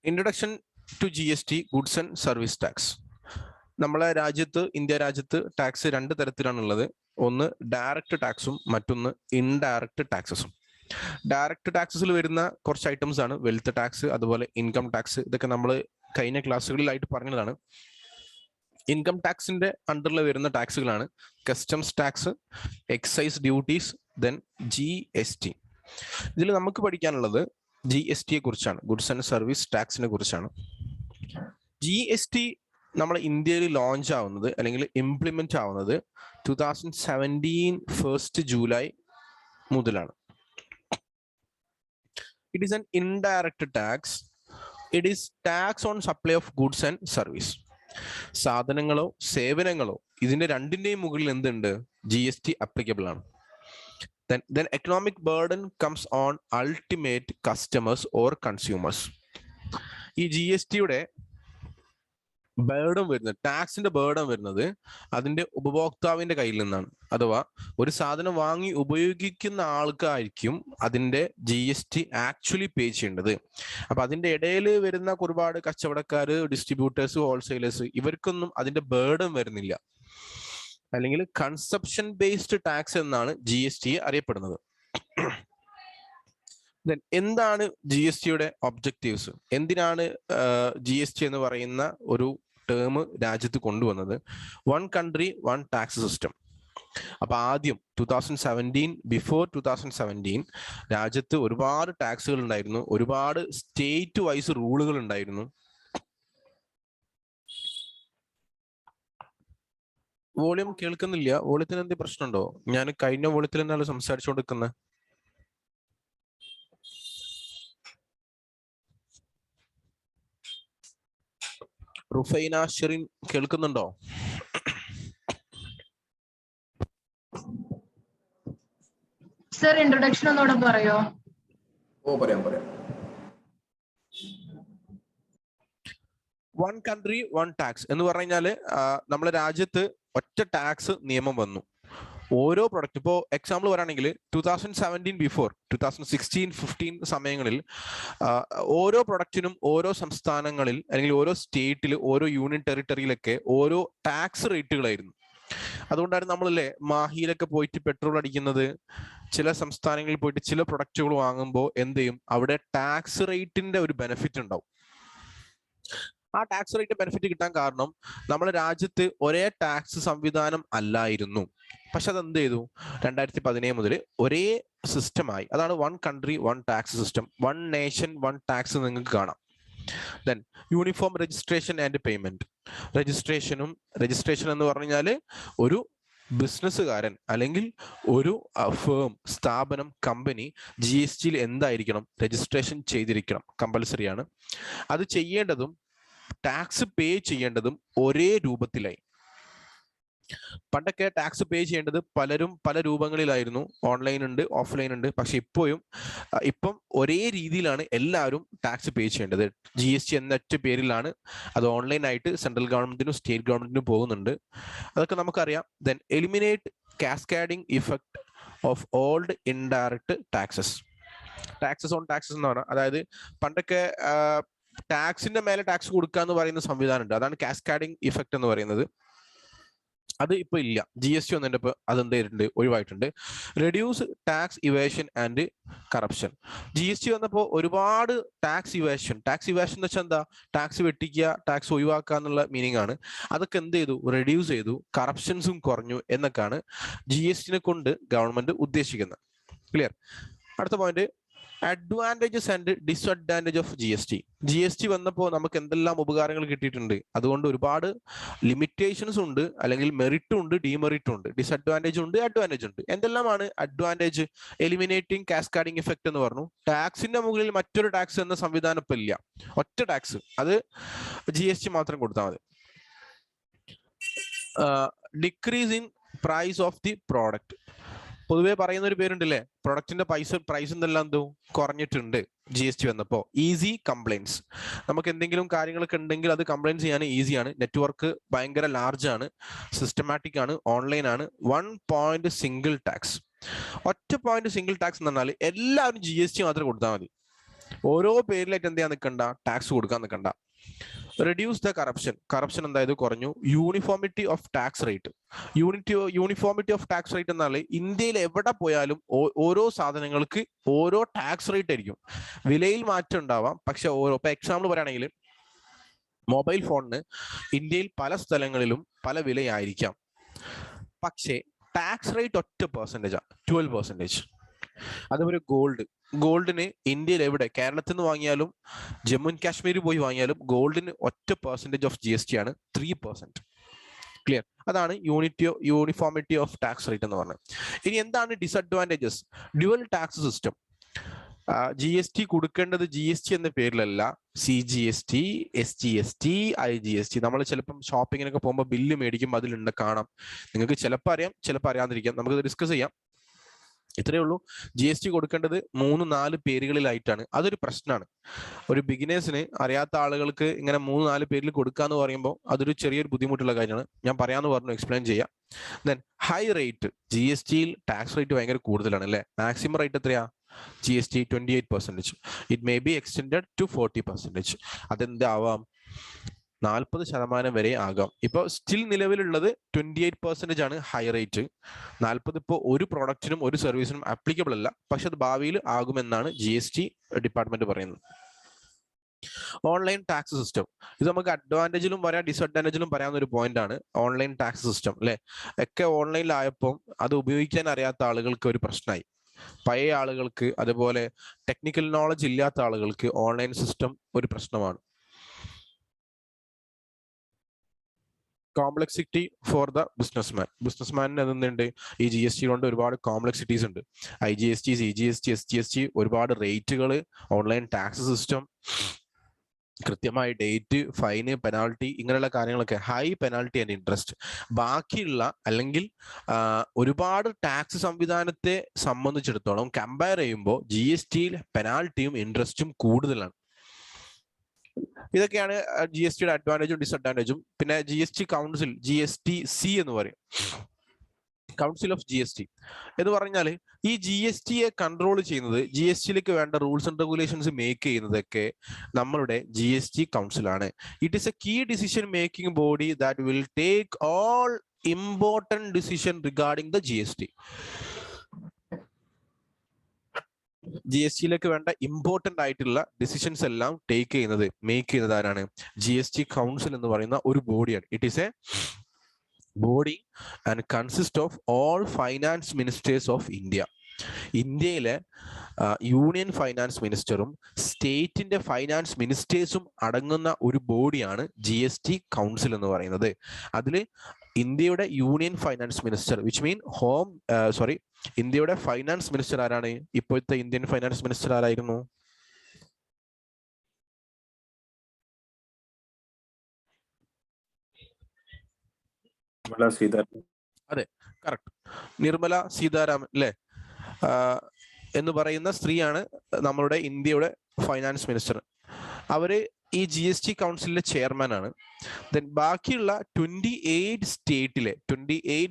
Introduction to GST, goods and service tax. നമ്മളെ രാജ്യത്ത്, India രാജ്യത്ത് ടാക്സ് രണ്ട് തരത്തിലാണുള്ളത്. ഒന്ന് ഡയറക്റ്റ് ടാക്സും മറ്റൊന്ന് ഇൻഡയറക്റ്റ് ടാക്സസും. ഡയറക്റ്റ് ടാക്സസിൽ വരുന്ന കുറച്ച് ഐറ്റംസ് ആണ് വെൽത്ത് ടാക്സ്, അതുപോലെ ഇൻകം ടാക്സ്. ഇതൊക്കെ നമ്മൾ കഴിഞ്ഞ ക്ലാസ്സുകളിലായിട്ട് പറഞ്ഞതാണ്. ഇൻകം ടാക്സിന്റെ അണ്ടറിൽ വരുന്ന ടാക്സുകളാണ് customs tax, excise duties, then GST. ഇതിൽ നമുക്ക് പഠിക്കാനുള്ളത് GST യെ കുറിച്ചാണ്, ഗുഡ്സ് ആൻഡ് സർവീസ് ടാക്സിനെ കുറിച്ചാണ്. GST നമ്മൾ ഇന്ത്യയിൽ ലോഞ്ച് ആവുന്നത് അല്ലെങ്കിൽ ഇംപ്ലിമെന്റ് ആവുന്നത് 2017 1st ജൂലൈ മുതലാണ്. It is an indirect tax. It is tax on supply of goods and service. സാധനങ്ങളോ സേവനങ്ങളോ ഇതിന്റെ രണ്ടിന്റെയും മുകളിൽ എന്തുണ്ട്? GST അപ്ലിക്കബിൾ ആണ്. Then economic burden comes on ultimate customers or consumers. ഈ GSTയുടെ ബേർഡൻ വരുന്നത്, ടാക്സിന്റെ ബേർഡൻ വരുന്നത് അതിന്റെ ഉപഭോക്താവിന്റെ കയ്യിൽ നിന്നാണ്. അഥവാ ഒരു സാധനം വാങ്ങി ഉപയോഗിക്കുന്ന ആൾക്കായിരിക്കും അതിന്റെ GST ആക്ച്വലി പേ ചെയ്യേണ്ടത്. അപ്പൊ അതിന്റെ ഇടയിൽ വരുന്ന ഒരുപാട് കച്ചവടക്കാര്, ഡിസ്ട്രിബ്യൂട്ടേഴ്സ്, ഹോൾസെയിലേഴ്സ്, ഇവർക്കൊന്നും അതിന്റെ ബേർഡൻ വരുന്നില്ല. അല്ലെങ്കിൽ കൺസപ്ഷൻ ബേസ്ഡ് ടാക്സ് എന്നാണ് GST അറിയപ്പെടുന്നത്. എന്താണ് GSTയുടെ ഒബ്ജക്റ്റീവ്സ്? എന്തിനാണ് GST എന്ന് പറയുന്ന ഒരു ടേം രാജ്യത്ത് കൊണ്ടുവന്നത്? One country one tax system. അപ്പൊ ആദ്യം 2017, ബിഫോർ 2017 രാജ്യത്ത് ഒരുപാട് ടാക്സുകൾ ഉണ്ടായിരുന്നു, ഒരുപാട് സ്റ്റേറ്റ് വൈസ് റൂളുകൾ ഉണ്ടായിരുന്നു. വോളിയം കേൾക്കുന്നില്ല. വോളിയത്തിന് എന്ത് പ്രശ്നമുണ്ടോ? ഞാൻ കഴിഞ്ഞ വോളിയത്തിൽ തന്നെയാണ് സംസാരിച്ചുകൊണ്ടിരിക്കുന്നത്. റുഫൈന ഷെറിൻ കേൾക്കുന്നുണ്ടോ? സർ, ഇൻട്രൊഡക്ഷൻ ഒന്നുകൂടെ പറയോ? പറയാം. വൺ കൺട്രി വൺ ടാക്സ് എന്ന് പറഞ്ഞു കഴിഞ്ഞാല് നമ്മളെ രാജ്യത്ത് ഒറ്റ ടാക്സ് നിയമം വന്നു. ഓരോ പ്രൊഡക്റ്റ്, ഇപ്പോൾ എക്സാമ്പിൾ പറയുകയാണെങ്കിൽ 2017 ബിഫോർ 2016-15 സമയങ്ങളിൽ ഓരോ പ്രൊഡക്റ്റിനും ഓരോ സംസ്ഥാനങ്ങളിൽ അല്ലെങ്കിൽ ഓരോ സ്റ്റേറ്റിൽ, ഓരോ യൂണിയൻ ടെറിട്ടറിയിലൊക്കെ ഓരോ ടാക്സ് റേറ്റുകളായിരുന്നു. അതുകൊണ്ടാണ് നമ്മളല്ലേ മാഹിയിലൊക്കെ പോയിട്ട് പെട്രോൾ അടിക്കുന്നത്. ചില സംസ്ഥാനങ്ങളിൽ പോയിട്ട് ചില പ്രൊഡക്റ്റുകൾ വാങ്ങുമ്പോൾ എന്ത് ചെയ്യും? അവിടെ ടാക്സ് റേറ്റിന്റെ ഒരു ബെനിഫിറ്റ് ഉണ്ടാവും. ആ ടാക്സ് റേറ്റ് ബെനിഫിറ്റ് കിട്ടാൻ കാരണം നമ്മുടെ രാജ്യത്ത് ഒരേ ടാക്സ് സംവിധാനം അല്ലായിരുന്നു. പക്ഷെ അത് എന്ത് ചെയ്തു? 2017 മുതൽ ഒരേ സിസ്റ്റമായി. അതാണ് one country one tax system, one nation one tax നിങ്ങൾക്ക് കാണാം. Then uniform registration and payment. Registration എന്ന് പറഞ്ഞാൽ ഒരു ബിസിനസ്സുകാരൻ അല്ലെങ്കിൽ ഒരു ഫേം, സ്ഥാപനം, കമ്പനി GSTയിൽ എന്തായിരിക്കണം? രജിസ്ട്രേഷൻ ചെയ്തിരിക്കണം, കമ്പൽസറി ആണ്. അത് ചെയ്യേണ്ടതും ടാക്സ് പേ ചെയ്യേണ്ടതും ഒരേ രൂപത്തിലായി. പണ്ടൊക്കെ ടാക്സ് പേ ചെയ്യേണ്ടത് പലരും പല രൂപങ്ങളിലായിരുന്നു. ഓൺലൈൻ ഉണ്ട്, ഓഫ്ലൈൻ ഉണ്ട്. പക്ഷെ ഇപ്പം ഒരേ രീതിയിലാണ് എല്ലാവരും ടാക്സ് പേ ചെയ്യേണ്ടത്. GST എന്ന ഒറ്റ പേരിലാണ് അത് ഓൺലൈനായിട്ട് സെൻട്രൽ ഗവൺമെന്റിനും സ്റ്റേറ്റ് ഗവൺമെന്റിനും പോകുന്നുണ്ട്. അതൊക്കെ നമുക്കറിയാം. Then eliminate cascading effect of old indirect taxes. Taxes on taxes എന്ന് പറഞ്ഞാൽ, അതായത് പണ്ടൊക്കെ ടാക്സിന്റെ മേലെ ടാക്സ് കൊടുക്കുക എന്ന് പറയുന്ന സംവിധാനം ഉണ്ട്. അതാണ് കാസ്കാഡിംഗ് ഇഫക്റ്റ് എന്ന് പറയുന്നത്. അത് ഇപ്പൊ ഇല്ല. GST വന്നതിന്റെ ഇപ്പൊ അതെന്ത് ചെയ്തിട്ടുണ്ട്? ഒഴിവായിട്ടുണ്ട്. Reduce tax evasion and corruption. GST വന്നപ്പോൾ ഒരുപാട് ടാക്സ് ഇവേഷൻ എന്ന് വെച്ചാൽ എന്താ? ടാക്സ് വെട്ടിക്കുക, ടാക്സ് ഒഴിവാക്കുക എന്നുള്ള മീനിങ് ആണ്. അതൊക്കെ എന്ത് ചെയ്തു? റെഡ്യൂസ് ചെയ്തു, കറപ്ഷൻസും കുറഞ്ഞു എന്നൊക്കെയാണ് GSTനെ കൊണ്ട് ഗവൺമെന്റ് ഉദ്ദേശിക്കുന്നത്. ക്ലിയർ? അടുത്ത point, advantages and disadvantage of GST വന്നപ്പോൾ നമുക്ക് എന്തെല്ലാം ഉപകാരങ്ങൾ കിട്ടിയിട്ടുണ്ട്. അതുകൊണ്ട് ഒരുപാട് ലിമിറ്റേഷൻസ് ഉണ്ട്, അല്ലെങ്കിൽ മെറിറ്റും ഉണ്ട്, ഡീമെറിറ്റും ഉണ്ട്, ഡിസ്അഡ്വാൻറ്റേജ് ഉണ്ട്, അഡ്വാൻറ്റേജ് ഉണ്ട്. എന്തെല്ലാമാണ് അഡ്വാൻറ്റേജ്? എലിമിനേറ്റിംഗ് കാസ്കാഡിംഗ് ഇഫക്റ്റ് എന്ന് പറഞ്ഞു. ടാക്സിന്റെ മുകളിൽ മറ്റൊരു ടാക്സ് എന്ന സംവിധാനം ഇപ്പം ഇല്ല. ഒറ്റ ടാക്സ്, അത് GST മാത്രം കൊടുത്താൽ മതി. Decrease in price of the product. പൊതുവെ പറയുന്ന ഒരു പേരുണ്ടല്ലേ, പ്രൊഡക്റ്റിന്റെ പ്രൈസ് എന്തെല്ലാം കുറഞ്ഞിട്ടുണ്ട് GST വന്നപ്പോ. Easy compliance. നമുക്ക് എന്തെങ്കിലും കാര്യങ്ങളൊക്കെ ഉണ്ടെങ്കിൽ അത് കംപ്ലൈൻറ്റ് ചെയ്യാൻ ഈസിയാണ്. നെറ്റ്വർക്ക് ഭയങ്കര ലാർജ് ആണ്, സിസ്റ്റമാറ്റിക് ആണ്, ഓൺലൈൻ ആണ്. 1 പോയിന്റ് സിംഗിൾ ടാക്സ്. ഒറ്റ പോയിന്റ് സിംഗിൾ ടാക്സ് എന്ന് പറഞ്ഞാൽ എല്ലാവരും GST മാത്രം കൊടുത്താൽ മതി. ഓരോ പേരിലായിട്ട് എന്ത് ചെയ്യാൻ നിൽക്കണ്ട, ടാക്സ് കൊടുക്കാൻ നിൽക്കണ്ട. റെഡ്യൂസ് ദ കറപ്ഷൻ എന്തായത് കുറഞ്ഞു. Uniformity of tax rate. Uniformity of tax rate എന്നാൽ ഇന്ത്യയിൽ എവിടെ പോയാലും ഓരോ സാധനങ്ങൾക്ക് ഓരോ ടാക്സ് റേറ്റ് ആയിരിക്കും. വിലയിൽ മാറ്റം ഉണ്ടാവാം, പക്ഷെ ഓരോ, ഇപ്പൊ എക്സാമ്പിൾ പറയുകയാണെങ്കിൽ മൊബൈൽ ഫോണിന് ഇന്ത്യയിൽ പല സ്ഥലങ്ങളിലും പല വിലയായിരിക്കാം, പക്ഷേ ടാക്സ് റേറ്റ് ഒറ്റ പെർസെൻറ്റേജാണ്, 12%. അതുപോലെ ഗോൾഡിന് ഇന്ത്യയിൽ എവിടെ, കേരളത്തിൽ നിന്ന് വാങ്ങിയാലും ജമ്മു ആൻഡ് കാശ്മീർ പോയി വാങ്ങിയാലും ഗോൾഡിന് ഒറ്റ പെർസെൻറ്റേജ് ഓഫ് GST ആണ്, 3%. ക്ലിയർ? അതാണ് യൂണിഫോമിറ്റി ഓഫ് ടാക്സ് റേറ്റ് എന്ന് പറഞ്ഞത്. ഇനി എന്താണ് disadvantages? Dual tax system. GST കൊടുക്കേണ്ടത് GST എന്ന പേരിലല്ല, CGST, SGST, IGST. നമ്മൾ ചിലപ്പം ഷോപ്പിങ്ങിനൊക്കെ പോകുമ്പോൾ ബില്ല് മേടിക്കുമ്പോൾ അതിലുണ്ട്, കാണാം. നിങ്ങൾക്ക് ചിലപ്പോൾ അറിയാം, ചിലപ്പോൾ അറിയാതിരിക്കാം. നമുക്കത് ഡിസ്കസ് ചെയ്യാം. ഇത്രയേ ഉള്ളൂ. GST കൊടുക്കേണ്ടത് 3-4 പേരുകളിലായിട്ടാണ്. അതൊരു പ്രശ്നമാണ്. ഒരു ബിഗിനേഴ്സിന്, അറിയാത്ത ആളുകൾക്ക് ഇങ്ങനെ 3-4 പേരിൽ കൊടുക്കാന്ന് പറയുമ്പോൾ അതൊരു ചെറിയൊരു ബുദ്ധിമുട്ടുള്ള കാര്യമാണ്. ഞാൻ പറയാന്ന് പറഞ്ഞു, എക്സ്പ്ലെയിൻ ചെയ്യാം. Then high rate. GSTയിൽ ടാക്സ് റേറ്റ് ഭയങ്കര കൂടുതലാണ് അല്ലേ? മാക്സിമം റേറ്റ് എത്രയാ? GST 28%. It may be extended to 40%. അതെന്താവാം? 40% വരെ ആകാം. ഇപ്പോൾ സ്റ്റിൽ നിലവിലുള്ളത് 28% ആണ് ഹൈ റേറ്റ്. 40 ഇപ്പോൾ ഒരു പ്രോഡക്റ്റിനും ഒരു സർവീസിനും ആപ്ലിക്കബിൾ അല്ല, പക്ഷെ അത് ഭാവിയിൽ ആകുമെന്നാണ് GST ഡിപ്പാർട്ട്മെന്റ് പറയുന്നത്. Online tax system. ഇത് നമുക്ക് അഡ്വാൻറ്റേജിലും പറയാം, ഡിസഡ്വാൻറ്റേജിലും പറയാവുന്ന ഒരു പോയിന്റ് ആണ് ഓൺലൈൻ ടാക്സ് സിസ്റ്റം അല്ലെ? ഒക്കെ ഓൺലൈനിലായപ്പോൾ അത് ഉപയോഗിക്കാൻ അറിയാത്ത ആളുകൾക്ക് ഒരു പ്രശ്നമായി. പഴയ ആളുകൾക്ക്, അതുപോലെ ടെക്നിക്കൽ നോളജ് ഇല്ലാത്ത ആളുകൾക്ക് ഓൺലൈൻ സിസ്റ്റം ഒരു പ്രശ്നമാണ്. കോംപ്ലക്സിറ്റി ഫോർ ദ ബിസിനസ്മാനിന് എന്തുണ്ട്? ഈ GST കൊണ്ട് ഒരുപാട് കോംപ്ലക്സിറ്റീസ് ഉണ്ട്. IGST, CGST, SGST, ഒരുപാട് റേറ്റുകൾ, ഓൺലൈൻ ടാക്സ് സിസ്റ്റം, കൃത്യമായ ഡേറ്റ്, ഫൈന്, പെനാൾട്ടി, ഇങ്ങനെയുള്ള കാര്യങ്ങളൊക്കെ, ഹൈ പെനാൾട്ടി ആൻഡ് ഇൻട്രസ്റ്റ്. ബാക്കിയുള്ള അല്ലെങ്കിൽ ഒരുപാട് ടാക്സ് സംവിധാനത്തെ സംബന്ധിച്ചിടത്തോളം കമ്പയർ ചെയ്യുമ്പോൾ GSTയിൽ പെനാൾട്ടിയും ഇൻട്രസ്റ്റും കൂടുതലാണ്. ഇതൊക്കെയാണ് GSTയുടെ അഡ്വാൻറ്റേജും ഡിസഡ്വാൻറ്റേജും. പിന്നെ GST കൗൺസിൽ, GSTC എന്ന് പറയും, കൗൺസിൽ ഓഫ് GST എന്ന് പറഞ്ഞാൽ ഈ GSTയെ കൺട്രോൾ ചെയ്യുന്നത്, GSTയിലേക്ക് വേണ്ട റൂൾസ് ആൻഡ് റെഗുലേഷൻസ് മേക്ക് ചെയ്യുന്നതൊക്കെ നമ്മളുടെ GST കൗൺസിലാണ്. It is a key decision making body that will take all important decision regarding the GST. GSTയിലേക്ക് വേണ്ട ഇമ്പോർട്ടൻ്റ് ആയിട്ടുള്ള ഡിസിഷൻസ് എല്ലാം മേക്ക് ചെയ്യുന്നത് ആരാണ്? GST കൗൺസിൽ എന്ന് പറയുന്ന ഒരു ബോഡിയാണ്. It is a body and consist of all finance ministers of India. ഇന്ത്യയിലെ യൂണിയൻ ഫൈനാൻസ് മിനിസ്റ്ററും സ്റ്റേറ്റിന്റെ ഫൈനാൻസ് മിനിസ്റ്റേഴ്സും അടങ്ങുന്ന ഒരു ബോഡിയാണ് GST കൗൺസിൽ എന്ന് പറയുന്നത്. അതിൽ ഇന്ത്യയുടെ യൂണിയൻ ഫൈനാൻസ് മിനിസ്റ്റർ, വിച്ച് മീൻ ഇന്ത്യയുടെ ഫൈനാൻസ് മിനിസ്റ്റർ ആരാണ്? ഇപ്പോഴത്തെ ഇന്ത്യൻ ഫൈനാൻസ് മിനിസ്റ്റർ ആരായിരുന്നു? അതെ, കറക്റ്റ്, നിർമ്മല സീതാരാമൻ അല്ലെ എന്ന് പറയുന്ന സ്ത്രീയാണ് നമ്മളുടെ ഇന്ത്യയുടെ ഫൈനാൻസ് മിനിസ്റ്റർ. അവര് ഈ GST കൗൺസിലിലെ ചെയർമാൻ ആണ്. ദെൻ ബാക്കിയുള്ള 28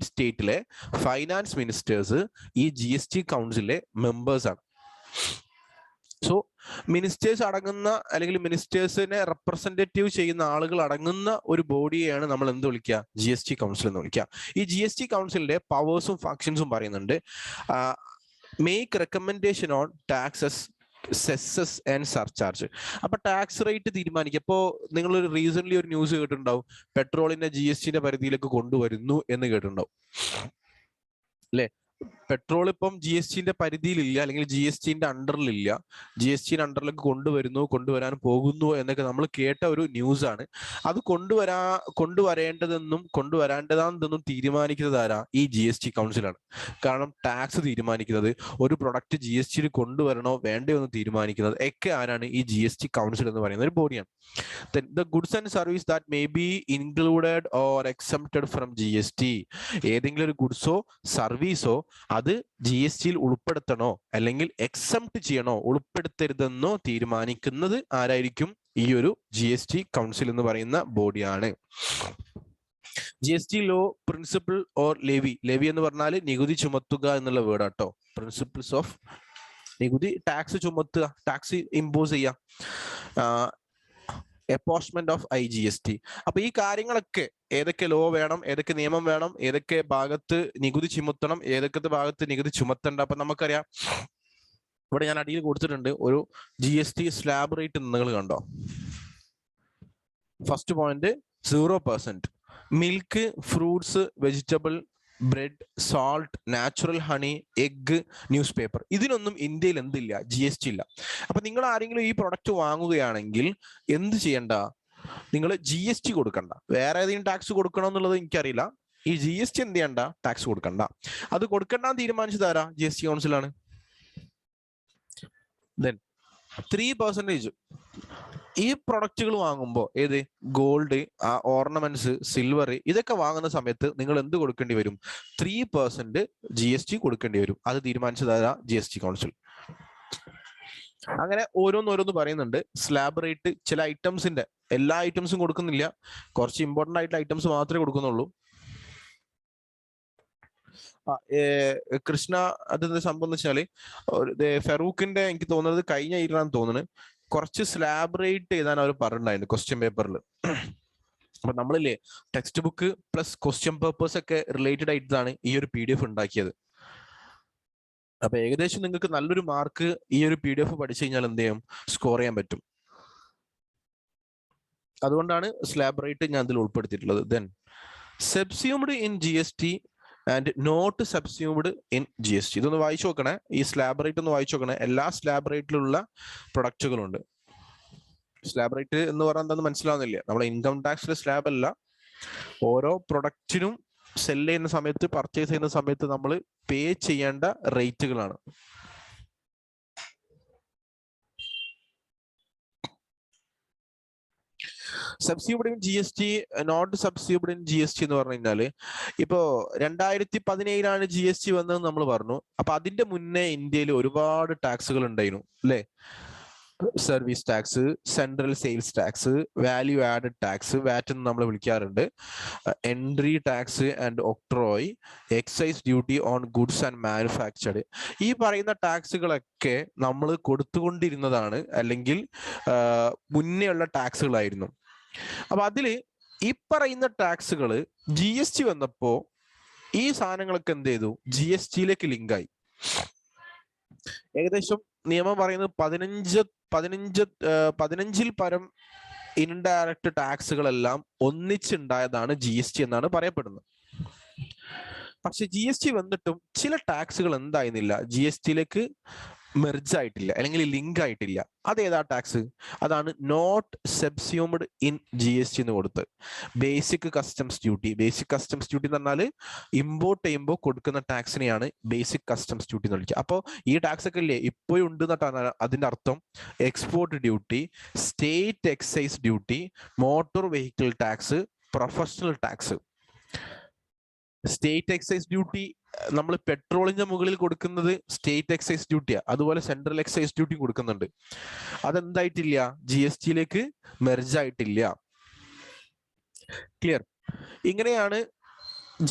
സ്റ്റേറ്റിലെ ഫൈനാൻസ് മിനിസ്റ്റേഴ്സ് ഈ GST കൗൺസിലിലെ മെമ്പേഴ്സ് ആണ്. സോ മിനിസ്റ്റേഴ്സ് അടങ്ങുന്ന, അല്ലെങ്കിൽ മിനിസ്റ്റേഴ്സിനെ റെപ്രസെന്റേറ്റീവ് ചെയ്യുന്ന ആളുകൾ അടങ്ങുന്ന ഒരു ബോഡിയെയാണ് നമ്മൾ എന്ത് വിളിക്കുക? GST കൗൺസിൽ എന്ന് വിളിക്കുക. ഈ GST കൗൺസിലിന്റെ പവേഴ്സും ഫങ്ഷൻസും പറയുന്നുണ്ട്. Make recommendation on taxes, cesses and surcharge. അപ്പൊ ടാക്സ് റേറ്റ് തീരുമാനിക്കുക. ഇപ്പോൾ നിങ്ങൾ റീസെന്റ് ഒരു ന്യൂസ് കേട്ടിട്ടുണ്ടാവും, പെട്രോളിന്റെ GSTന്റെ പരിധിയിലേക്ക് കൊണ്ടുവരുന്നു എന്ന് കേട്ടിട്ടുണ്ടാവും അല്ലെ? പെട്രോൾ ഇപ്പം GSTന്റെ പരിധിയിലില്ല, അല്ലെങ്കിൽ GSTന്റെ അണ്ടറിലില്ല. GSTന്റെ അണ്ടറിലേക്ക് കൊണ്ടുവരാൻ പോകുന്നു എന്നൊക്കെ നമ്മൾ കേട്ട ഒരു ന്യൂസ് ആണ്. അത് കൊണ്ടുവരേണ്ടതെന്നും കൊണ്ടുവരേണ്ടതാണെന്നും തീരുമാനിക്കുന്നത് ആരാ? ഈ GST കൗൺസിലാണ്. കാരണം ടാക്സ് തീരുമാനിക്കുന്നത്, ഒരു പ്രൊഡക്റ്റ് GSTയിൽ കൊണ്ടുവരണോ വേണ്ടയോ എന്ന് തീരുമാനിക്കുന്നത് ഒക്കെ ആരാണ്? ഈ GST കൗൺസിൽ എന്ന് പറയുന്ന ഒരു ബോഡിയാണ്. Then the goods and service that may be included or exempted from GST. ഏതെങ്കിലും ഒരു ഗുഡ്സോ സർവീസോ അത് GSTയിൽ ഉൾപ്പെടുത്തണോ അല്ലെങ്കിൽ എക്സംപ്റ്റ് ചെയ്യണോ ഉൾപ്പെടുത്തരുതെന്നോ തീരുമാനിക്കുന്നത് ആരായിരിക്കും? ഈ ഒരു GST കൗൺസിൽ എന്ന് പറയുന്ന ബോഡിയാണ്. GST law principle or levy എന്ന് പറഞ്ഞാൽ നികുതി ചുമത്തുക എന്നുള്ള വേർഡ് ആട്ടോ. പ്രിൻസിപ്പിൾസ് ഓഫ് നികുതി ടാക്സ് ചുമത്തുക, ടാക്സ് ഇമ്പോസ് ചെയ്യുക, എപ്പോഷ്മെന്റ് ഓഫ് IGST. അപ്പൊ ഈ കാര്യങ്ങളൊക്കെ ഏതൊക്കെ ലോ വേണം, ഏതൊക്കെ നിയമം വേണം, ഏതൊക്കെ ഭാഗത്ത് നികുതി ചുമത്തണം, ഏതൊക്കെ ഭാഗത്ത് നികുതി ചുമത്തണ്ട. അപ്പൊ നമുക്കറിയാം, ഇവിടെ ഞാൻ അടിയിൽ കൊടുത്തിട്ടുണ്ട് ഒരു GST സ്ലാബ് റേറ്റ്. നിങ്ങൾ കണ്ടോ? First point 0%. Milk, fruits, vegetable, bread, salt, natural honey, egg, news paper, ഇതിനൊന്നും ഇന്ത്യയിൽ എന്തില്ല? GST ഇല്ല. അപ്പൊ നിങ്ങൾ ആരെങ്കിലും ഈ പ്രൊഡക്റ്റ് വാങ്ങുകയാണെങ്കിൽ എന്ത് ചെയ്യണ്ട? നിങ്ങൾ GST കൊടുക്കണ്ട. വേറെ ഏതെങ്കിലും ടാക്സ് കൊടുക്കണം എന്നുള്ളത് എനിക്കറിയില്ല. ഈ GST എന്ത് ചെയ്യണ്ട? ടാക്സ് കൊടുക്കണ്ട. അത് കൊടുക്കണ്ടെന്ന് തീരുമാനിച്ചത് ആരാ? GST കൗൺസിലാണ്. ദെൻ 3% ഈ പ്രൊഡക്റ്റുകൾ വാങ്ങുമ്പോൾ, ഏത് ഗോൾഡ്, ഓർണമെന്റ്സ്, സിൽവർ, ഇതൊക്കെ വാങ്ങുന്ന സമയത്ത് നിങ്ങൾ എന്ത് കൊടുക്കേണ്ടി വരും? 3% GST കൊടുക്കേണ്ടി വരും. അത് തീരുമാനിച്ചതാരാ? GST council. അങ്ങനെ ഓരോന്ന് പറയുന്നുണ്ട്. സ്ലാബ് റേറ്റ് ചില ഐറ്റംസിന്റെ, എല്ലാ ഐറ്റംസും കൊടുക്കുന്നില്ല, കുറച്ച് ഇമ്പോർട്ടന്റ് ആയിട്ടുള്ള ഐറ്റംസ് മാത്രമേ കൊടുക്കുന്നുള്ളൂ. കൃഷ്ണ, അതെന്താ സംഭവം എന്ന് വെച്ചാല്, ഫെറൂഖിന്റെ എനിക്ക് തോന്നുന്നത് കഴിഞ്ഞ ഇയറാന്ന് തോന്നുന്നു, കുറച്ച് സ്ലാബ് റേറ്റ് എഴുതാൻ അവർ പറഞ്ഞിട്ടുണ്ടായിരുന്നു ക്വസ്റ്റ്യൻ പേപ്പറിൽ. അപ്പൊ നമ്മളില്ലേ text book plus question papers ഒക്കെ റിലേറ്റഡ് ആയിട്ടാണ് ഈ ഒരു PDF ഉണ്ടാക്കിയത്. അപ്പൊ ഏകദേശം നിങ്ങൾക്ക് നല്ലൊരു മാർക്ക് ഈ ഒരു PDF പഠിച്ചു കഴിഞ്ഞാൽ എന്ത് ചെയ്യും? സ്കോർ ചെയ്യാൻ പറ്റും. അതുകൊണ്ടാണ് സ്ലാബ് റേറ്റ് ഞാൻ ഇതിൽ ഉൾപ്പെടുത്തിയിട്ടുള്ളത്. Then subsumed in GST and not subsumed in GST. ഇതൊന്ന് വായിച്ചു നോക്കണേ. ഈ സ്ലാബ് റേറ്റ് ഒന്ന് വായിച്ചു നോക്കണേ. എല്ലാ സ്ലാബ് റേറ്റിലുള്ള പ്രൊഡക്റ്റുകളുണ്ട്. സ്ലാബ് റേറ്റ് എന്ന് പറഞ്ഞാൽ എന്താണെന്ന് മനസ്സിലാവുന്നില്ല. നമ്മളെ ഇൻകം ടാക്സിലെ സ്ലാബ് അല്ല, ഓരോ പ്രൊഡക്റ്റിനും സെല് ചെയ്യുന്ന സമയത്ത്, പർച്ചേസ് ചെയ്യുന്ന സമയത്ത് നമ്മൾ പേ ചെയ്യേണ്ട റേറ്റുകളാണ്. Subsumed in GST, not subsumed in GST എന്ന് പറഞ്ഞു കഴിഞ്ഞാല്, ഇപ്പോ 2017 GST വന്നതെന്ന് നമ്മൾ പറഞ്ഞു. അപ്പൊ അതിന്റെ മുന്നേ ഇന്ത്യയിൽ ഒരുപാട് ടാക്സുകൾ ഉണ്ടായിരുന്നു അല്ലെ? Service tax, central sales tax, value added tax, VAT എന്ന് നമ്മൾ വിളിക്കാറുണ്ട്, entry tax and octroi, excise duty on goods and manufactured. ഈ പറയുന്ന ടാക്സുകളൊക്കെ നമ്മൾ കൊടുത്തുകൊണ്ടിരുന്നതാണ്, അല്ലെങ്കിൽ മുന്നേ ഉള്ള ടാക്സുകളായിരുന്നു. അപ്പൊ അതില് ഈ പറയുന്ന ടാക്സുകൾ GST വന്നപ്പോ ഈ സാധനങ്ങളൊക്കെ എന്ത് ചെയ്തു? GSTയിലേക്ക് ലിങ്കായി. ഏകദേശം നിയമം പറയുന്നത് 15 പരം ഇൻഡയറക്റ്റ് ടാക്സുകളെല്ലാം ഒന്നിച്ചുണ്ടായതാണ് GST എന്നാണ് പറയപ്പെടുന്നത്. പക്ഷെ GST വന്നിട്ടും ചില ടാക്സുകൾ എന്തായിരുന്നില്ല? GSTയിലേക്ക് മെർജ് ആയിട്ടില്ല, അല്ലെങ്കിൽ ലിങ്ക് ആയിട്ടില്ല. അതേതാ ടാക്സ്? അതാണ് നോട്ട് സബ്സ്യൂംഡ് ഇൻ GST എന്ന് കൊടുത്ത്. Basic customs duty. Basic customs duty എന്ന് പറഞ്ഞാൽ ഇമ്പോർട്ട് ചെയ്യുമ്പോൾ കൊടുക്കുന്ന ടാക്സിനെയാണ് ബേസിക് കസ്റ്റംസ് ഡ്യൂട്ടി എന്ന് വിളിക്കുക. അപ്പോൾ ഈ ടാക്സ് ഒക്കെ ഇല്ലേ ഇപ്പോഴും ഉണ്ട് എന്നിട്ടാണ് അതിന്റെ അർത്ഥം. Export duty, state excise duty, motor vehicle tax, professional tax. State excise duty നമ്മൾ പെട്രോളിന്റെ മുകളിൽ കൊടുക്കുന്നത് സ്റ്റേറ്റ് എക്സൈസ് ഡ്യൂട്ടിയാ. അതുപോലെ സെൻട്രൽ എക്സൈസ് ഡ്യൂട്ടി കൊടുക്കുന്നുണ്ട്. അതെന്തായിട്ടില്ല? GSTയിലേക്ക് മെർജ് ആയിട്ടില്ല. ക്ലിയർ? ഇങ്ങനെയാണ്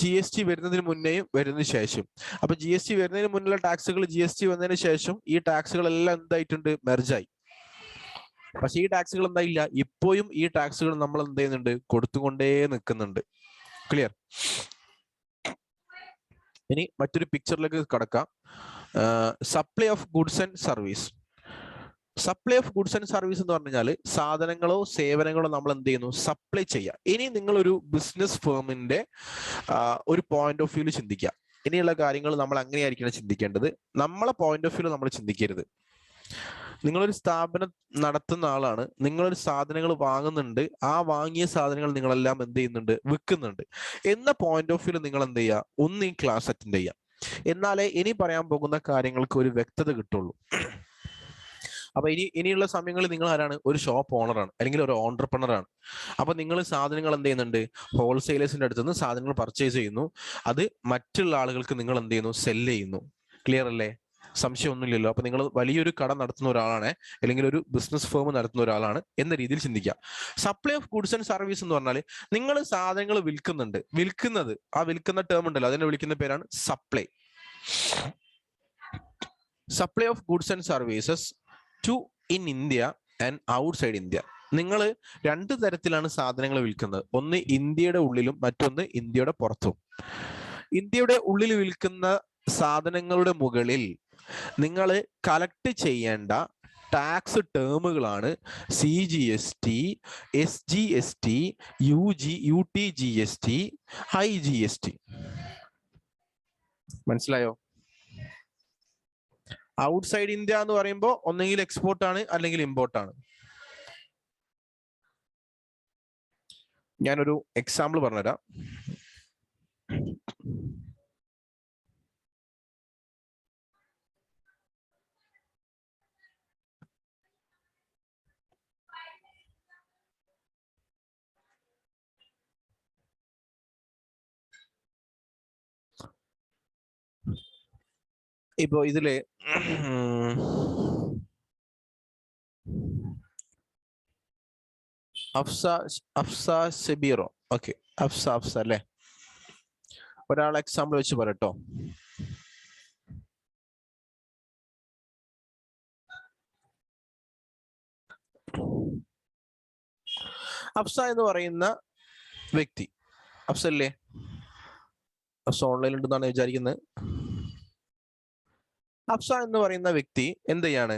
GST വരുന്നതിന് മുന്നേയും വരുന്നതിന് ശേഷം. അപ്പൊ GST വരുന്നതിന് മുന്നുള്ള ടാക്സുകൾ GST വന്നതിന് ശേഷം ഈ ടാക്സുകളെല്ലാം എന്തായിട്ടുണ്ട്? മെർജായി. പക്ഷെ ഈ ടാക്സുകൾ എന്തായില്ല? ഇപ്പോഴും ഈ ടാക്സുകൾ നമ്മൾ എന്ത് ചെയ്യുന്നുണ്ട്? കൊടുത്തുകൊണ്ടേ നിൽക്കുന്നുണ്ട്. ക്ലിയർ? ഇനി മറ്റൊരു പിക്ചറിലേക്ക് കടക്കാം. Supply of goods and service. Supply of goods and service എന്ന് പറഞ്ഞാൽ സാധനങ്ങളോ സേവനങ്ങളോ നമ്മൾ എന്ത് ചെയ്യുന്നു? സപ്ലൈ ചെയ്യുക. ഇനി നിങ്ങൾ ഒരു ബിസിനസ് ഫേമിന്റെ ഒരു പോയിന്റ് ഓഫ് വ്യൂവിൽ ചിന്തിക്കുക. ഇനിയുള്ള കാര്യങ്ങൾ നമ്മൾ അങ്ങനെയായിരിക്കണം ചിന്തിക്കേണ്ടത്. നമ്മളെ പോയിന്റ് ഓഫ് വ്യൂവിൽ നമ്മൾ ചിന്തിക്കരുത്. നിങ്ങളൊരു സ്ഥാപനം നടത്തുന്ന ആളാണ്, നിങ്ങളൊരു സാധനങ്ങൾ വാങ്ങുന്നുണ്ട്, ആ വാങ്ങിയ സാധനങ്ങൾ നിങ്ങളെല്ലാം എന്ത് ചെയ്യുന്നുണ്ട്? വിൽക്കുന്നുണ്ട് എന്ന പോയിന്റ് ഓഫ് വ്യൂവിൽ നിങ്ങൾ എന്ത് ചെയ്യുക? ഒന്ന് ഈ ക്ലാസ് അറ്റൻഡ് ചെയ്യുക. എന്നാലേ ഇനി പറയാൻ പോകുന്ന കാര്യങ്ങൾക്ക് ഒരു വ്യക്തത കിട്ടുള്ളൂ. അപ്പൊ ഇനിയുള്ള സമയങ്ങളിൽ നിങ്ങൾ ആരാണ്? ഒരു ഷോപ്പ് ഓണറാണ്, അല്ലെങ്കിൽ ഒരു ഓൺട്രപ്രണറാണ്. അപ്പൊ നിങ്ങൾ സാധനങ്ങൾ എന്ത് ചെയ്യുന്നുണ്ട്? ഹോൾസെയിലേഴ്സിന്റെ അടുത്ത് നിന്ന് സാധനങ്ങൾ പർച്ചേസ് ചെയ്യുന്നു. അത് മറ്റുള്ള ആളുകൾക്ക് നിങ്ങൾ എന്ത് ചെയ്യുന്നു? സെല്ല് ചെയ്യുന്നു. ക്ലിയർ അല്ലേ? സംശയമൊന്നുമില്ലല്ലോ. അപ്പൊ നിങ്ങൾ വലിയൊരു കട നടത്തുന്ന ഒരാളാണ്, അല്ലെങ്കിൽ ഒരു ബിസിനസ് ഫേം നടത്തുന്ന ഒരാളാണ് എന്ന രീതിയിൽ ചിന്തിക്കുക. Supply of goods and service എന്ന് പറഞ്ഞാൽ നിങ്ങൾ സാധനങ്ങൾ വിൽക്കുന്നുണ്ട്. ആ വിൽക്കുന്ന ടേം ഉണ്ടല്ലോ, അതിനെ വിളിക്കുന്ന പേരാണ് supply. Supply of goods and services to in India and outside India. നിങ്ങൾ രണ്ട് തരത്തിലാണ് സാധനങ്ങൾ വിൽക്കുന്നത്. ഒന്ന് ഇന്ത്യയുടെ ഉള്ളിലും മറ്റൊന്ന് ഇന്ത്യയുടെ പുറത്തും. ഇന്ത്യയുടെ ഉള്ളിൽ വിൽക്കുന്ന സാധനങ്ങളുടെ മുകളിൽ നിങ്ങൾ കളക്ട് ചെയ്യേണ്ട ടാക്സ് ടേമുകളാണ് CGST, SGST, UTGST, IGST. മനസ്സിലായോ? ഔട്ട്സൈഡ് ഇന്ത്യ എന്ന് പറയുമ്പോൾ ഒന്നെങ്കിൽ എക്സ്പോർട്ട് ആണ് അല്ലെങ്കിൽ ഇമ്പോർട്ട് ആണ്. ഞാനൊരു എക്സാമ്പിൾ പറഞ്ഞുതരാം. ഇപ്പോ ഇതില് അഫ്സ ഷബീറോ, ഓക്കെ, അഫ്സ അല്ലേ, ഒരാൾ എക്സാമ്പിൾ വെച്ച് പറയട്ടോ. അഫ്സ എന്ന് പറയുന്ന വ്യക്തി, അഫ്സ അല്ലേ? അഫ്സ ഓൺലൈനിൽ ഉണ്ടെന്നാണ് വിചാരിക്കുന്നത്. അഫ്സ എന്ന് പറയുന്ന വ്യക്തി എന്ത് ചെയ്യാണ്?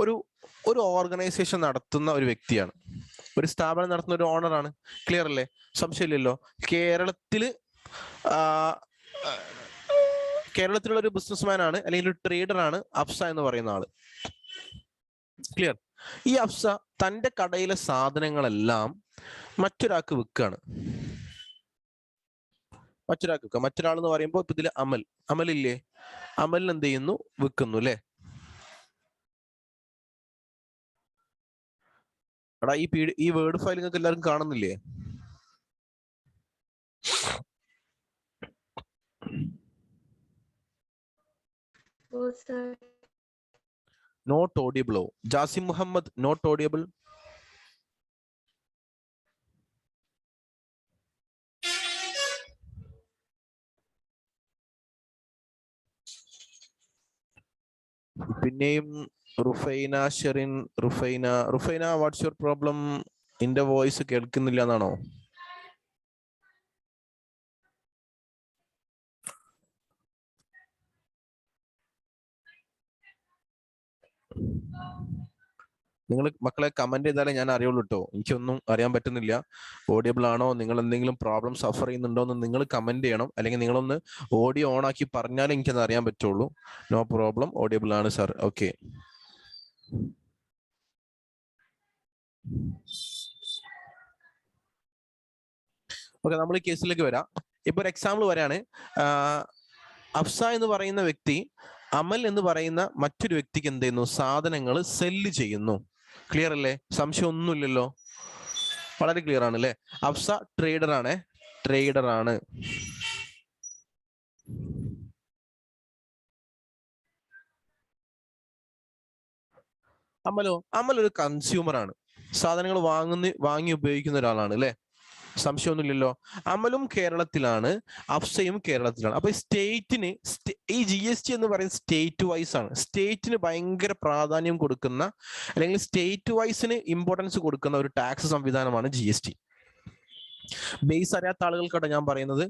ഒരു ഓർഗനൈസേഷൻ നടത്തുന്ന ഒരു വ്യക്തിയാണ്, ഒരു സ്ഥാപനം നടത്തുന്ന ഒരു ഓണറാണ്. ക്ലിയർ അല്ലേ? സംശയമില്ലല്ലോ. കേരളത്തിലുള്ള ഒരു ബിസിനസ്മാൻ ആണ്, അല്ലെങ്കിൽ ഒരു ട്രേഡർ ആണ് അഫ്സ എന്ന് പറയുന്ന ആള്. ക്ലിയർ? ഈ അഫ്സ തന്റെ കടയിലെ സാധനങ്ങളെല്ലാം മറ്റൊരാൾക്ക് വിൽക്കുകയാണ്. മറ്റൊരാൾ എന്ന് പറയുമ്പോൾ ഇപ്പൊ ഇതില് അമലില്ലേ, അമലിന് എന്ത് ചെയ്യുന്നു? വിൽക്കുന്നു അല്ലെ? എടാ ഈ വേർഡ് ഫയൽ നിങ്ങൾക്ക് എല്ലാവർക്കും കാണുന്നില്ലേ? നോട്ട് ഓഡിയബിളോ? Jasim Muhammad, not audible. പിന്നെയും Rufaina Sherin, Rufaina what's your problem? എന്റെ വോയിസ് കേൾക്കുന്നില്ല എന്നാണോ? നിങ്ങൾ മക്കളെ കമന്റ് ചെയ്താലേ ഞാൻ അറിയുള്ളൂ കേട്ടോ. എനിക്കൊന്നും അറിയാൻ പറ്റുന്നില്ല. ഓഡിയബിൾ ആണോ, നിങ്ങൾ എന്തെങ്കിലും പ്രോബ്ലം സഫർ ചെയ്യുന്നുണ്ടോ എന്ന് നിങ്ങൾ കമന്റ് ചെയ്യണം. അല്ലെങ്കിൽ നിങ്ങളൊന്ന് ഓഡിയോ ഓൺ ആക്കി പറഞ്ഞാലേ എനിക്കത് അറിയാൻ പറ്റുള്ളൂ. നോ പ്രോബ്ലം, ഓഡിയബിൾ ആണ് സാർ. ഓക്കെ, നമ്മൾ ഈ കേസിലേക്ക് വരാം. ഇപ്പൊ ഒരു എക്സാമ്പിൾ വരാണ്. അഫ്സ എന്ന് പറയുന്ന വ്യക്തി അമൽ എന്ന് പറയുന്ന മറ്റൊരു വ്യക്തിക്ക് എന്ത് ചെയ്യുന്നു? സാധനങ്ങൾ സെല്ല് ചെയ്യുന്നു. ക്ലിയർ അല്ലേ? സംശയം ഒന്നുമില്ലല്ലോ, വളരെ ക്ലിയർ ആണ് അല്ലേ? അഫ്സ ട്രേഡർ ആണ്. അമൽ ഒരു കൺസ്യൂമർ ആണ്. സാധനങ്ങൾ വാങ്ങി ഉപയോഗിക്കുന്ന ഒരാളാണ് അല്ലെ? സംശയമൊന്നുമില്ലല്ലോ. അമലും കേരളത്തിലാണ്, അഫ്സയും കേരളത്തിലാണ്. അപ്പൊ സ്റ്റേറ്റിന് ഈ GST എന്ന് പറയുന്നത് സ്റ്റേറ്റ് വൈസ് ആണ്. സ്റ്റേറ്റിന് ഭയങ്കര പ്രാധാന്യം കൊടുക്കുന്ന, അല്ലെങ്കിൽ സ്റ്റേറ്റ് വൈസിന് ഇമ്പോർട്ടൻസ് കൊടുക്കുന്ന ഒരു ടാക്സ് സംവിധാനമാണ് GST. ബേസ് അറിയാത്ത ആളുകൾക്കാണ് ഞാൻ പറയുന്നത്.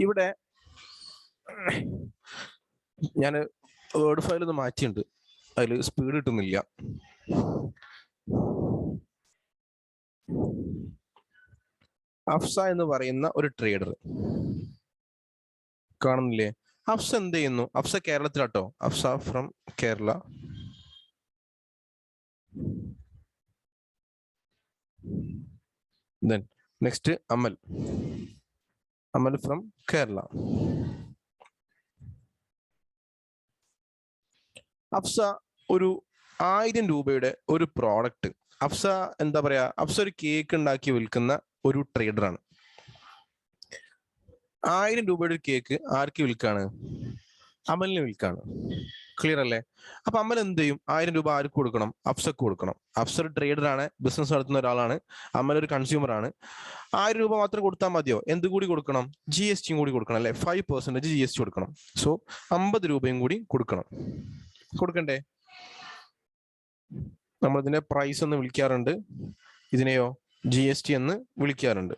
ഇവിടെ ഞാൻ വേർഡ് ഫയൽ ഒന്ന് മാറ്റിയിട്ടുണ്ട്, അതിൽ സ്പീഡ് കിട്ടുന്നില്ല. അഫ്സ എന്ന് പറയുന്ന ഒരു ട്രേഡർ കാണുന്നില്ലേ? അഫ്സ എന്ത് ചെയ്യുന്നു? അഫ്സ കേരളത്തിലാട്ടോ. Afsa from Kerala. Then next Amal. Amal from Kerala. Afsa ഒരു 1000 രൂപയുടെ ഒരു പ്രോഡക്റ്റ്, അഫ്സ എന്താ പറയാ, അഫ്സ ഒരു കേക്ക് ഉണ്ടാക്കി വിൽക്കുന്ന ഒരു ട്രേഡറാണ്. 1000 രൂപയുടെ ഒരു കേക്ക് ആർക്ക് വിൽക്കാണ്? അമലിന് വിൽക്കാണ്. ക്ലിയർ അല്ലേ? അപ്പൊ അമൽ എന്ത് ചെയ്യും? 1000 രൂപ ആർക്ക് കൊടുക്കണം? അഫ്സക്ക് കൊടുക്കണം. അഫ്സ ഒരു ട്രേഡറാണ്, ബിസിനസ് നടത്തുന്ന ഒരാളാണ്. അമൽ ഒരു കൺസ്യൂമർ ആണ്. 1000 രൂപ മാത്രം കൊടുത്താൽ മതിയോ? എന്ത് കൂടി കൊടുക്കണം? GST കൂടി കൊടുക്കണം അല്ലെ? 5% GST കൊടുക്കണം. സോ 50 രൂപയും കൂടി കൊടുക്കണം. കൊടുക്കണ്ടേ? നമ്മൾ ഇതിനെ പ്രൈസ് എന്ന് വിളിക്കാറുണ്ട്, ഇതിനെയോ GST എന്ന് വിളിക്കാറുണ്ട്.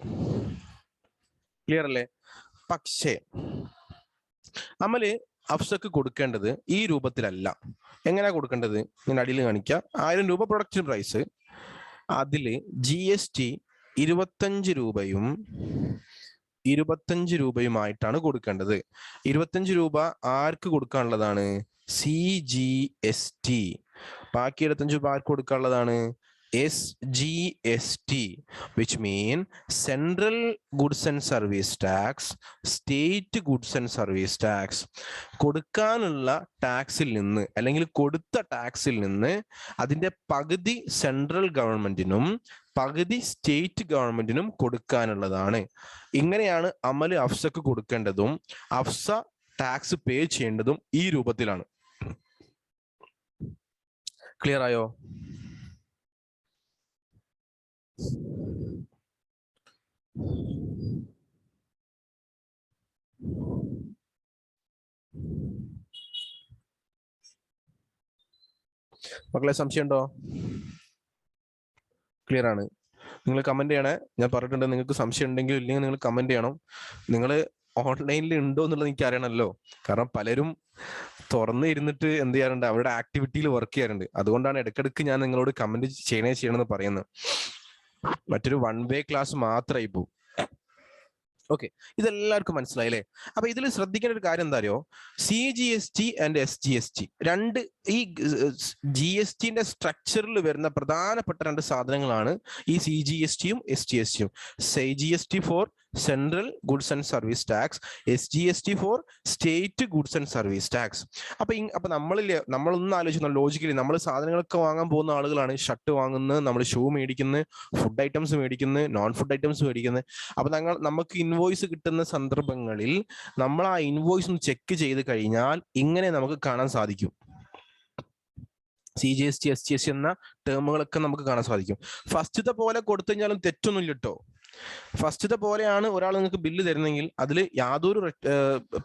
ക്ലിയർ അല്ലേ? പക്ഷേ അമല് അഫ്സക്ക് കൊടുക്കേണ്ടത് ഈ രൂപത്തിലല്ല. എങ്ങനെയാ കൊടുക്കേണ്ടത്? ഞാൻ അടിയിൽ കാണിക്കാം. 1000 രൂപ പ്രൊഡക്റ്റ് പ്രൈസ്, അതില് GST 25 രൂപയും 25 രൂപയുമായിട്ടാണ് കൊടുക്കേണ്ടത്. 25 രൂപ ആർക്ക് കൊടുക്കാനുള്ളതാണ്? CGST. ബാക്കി 25 രൂപ ആർക്ക് കൊടുക്കാനുള്ളതാണ്? SGST, which mean Central Goods and Service Tax, State Goods and Service Tax. കൊടുക്കാനുള്ള ടാക്സിൽ നിന്ന് അല്ലെങ്കിൽ കൊടുത്ത ടാക്സിൽ നിന്ന് അതിന്റെ പകുതി സെൻട്രൽ ഗവൺമെന്റിനും പകുതി സ്റ്റേറ്റ് ഗവൺമെന്റിനും കൊടുക്കാനുള്ളതാണ്. ഇങ്ങനെയാണ് അമല് അഫ്സക്ക് കൊടുക്കേണ്ടതും അഫ്സ ടാക്സ് പേ ചെയ്യേണ്ടതും ഈ രൂപത്തിലാണ്. ക്ലിയർ ആയോ? മക്കളെ സംശയം ഉണ്ടോ? ക്ലിയർ ആണ്? നിങ്ങൾ കമന്റ് ചെയ്യണേ. ഞാൻ പറഞ്ഞിട്ടുണ്ട്, നിങ്ങൾക്ക് സംശയം ഉണ്ടെങ്കിൽ ഇല്ലെങ്കിൽ നിങ്ങൾ കമന്റ് ചെയ്യണം. നിങ്ങൾ ഓൺലൈനിൽ ഉണ്ടോ എന്നുള്ളത് എനിക്ക് അറിയണമല്ലോ. കാരണം പലരും തുറന്ന് ഇരുന്നിട്ട് എന്ത് ചെയ്യാറുണ്ട്? അവരുടെ ആക്ടിവിറ്റിയിൽ വർക്ക് ചെയ്യാറുണ്ട്. അതുകൊണ്ടാണ് ഇടയ്ക്കിടയ്ക്ക് ഞാൻ നിങ്ങളോട് കമന്റ് ചെയ്യണമെന്ന് പറയുന്നത്. മറ്റൊരു 1 വേ ക്ലാസ് മാത്രമായി പോകും. ഓക്കെ, ഇതെല്ലാവർക്കും മനസ്സിലായില്ലേ? അപ്പൊ ഇതിൽ ശ്രദ്ധിക്കേണ്ട ഒരു കാര്യം എന്താ അറിയോ? CGST ആൻഡ് SGST രണ്ട്, ഈ GSTന്റെ സ്ട്രക്ചറിൽ വരുന്ന പ്രധാനപ്പെട്ട 2 സാധനങ്ങളാണ് ഈ CGSTയും SGSTയും. CGST for central goods and service tax, SGST for state goods and service tax. അപ്പൊ നമ്മളൊന്നും ആലോചിക്കുന്ന ലോജിക്കലി നമ്മൾ സാധനങ്ങളൊക്കെ വാങ്ങാൻ പോകുന്ന ആളുകളാണ്. ഷർട്ട് വാങ്ങുന്നത്, നമ്മൾ ഷൂ മേടിക്കുന്നത്, ഫുഡ് ഐറ്റംസ് മേടിക്കുന്നത്, നോൺ ഫുഡ് ഐറ്റംസ് മേടിക്കുന്നത്. അപ്പൊ നമുക്ക് ഇൻവോയ്സ് കിട്ടുന്ന സന്ദർഭങ്ങളിൽ നമ്മൾ ആ ഇൻവോയ്സ് ഒന്ന് ചെക്ക് ചെയ്ത് കഴിഞ്ഞാൽ ഇങ്ങനെ നമുക്ക് കാണാൻ സാധിക്കും. CGST SGST എന്ന ടേമുകളൊക്കെ നമുക്ക് കാണാൻ സാധിക്കും. ഫസ്റ്റത്തെ പോലെ കൊടുത്തു കഴിഞ്ഞാലും തെറ്റൊന്നുമില്ല കേട്ടോ. ഫസ്റ്റത്തെ പോലെയാണ് ഒരാൾ നിങ്ങൾക്ക് ബില്ല് തരുന്നെങ്കിൽ അതിൽ യാതൊരു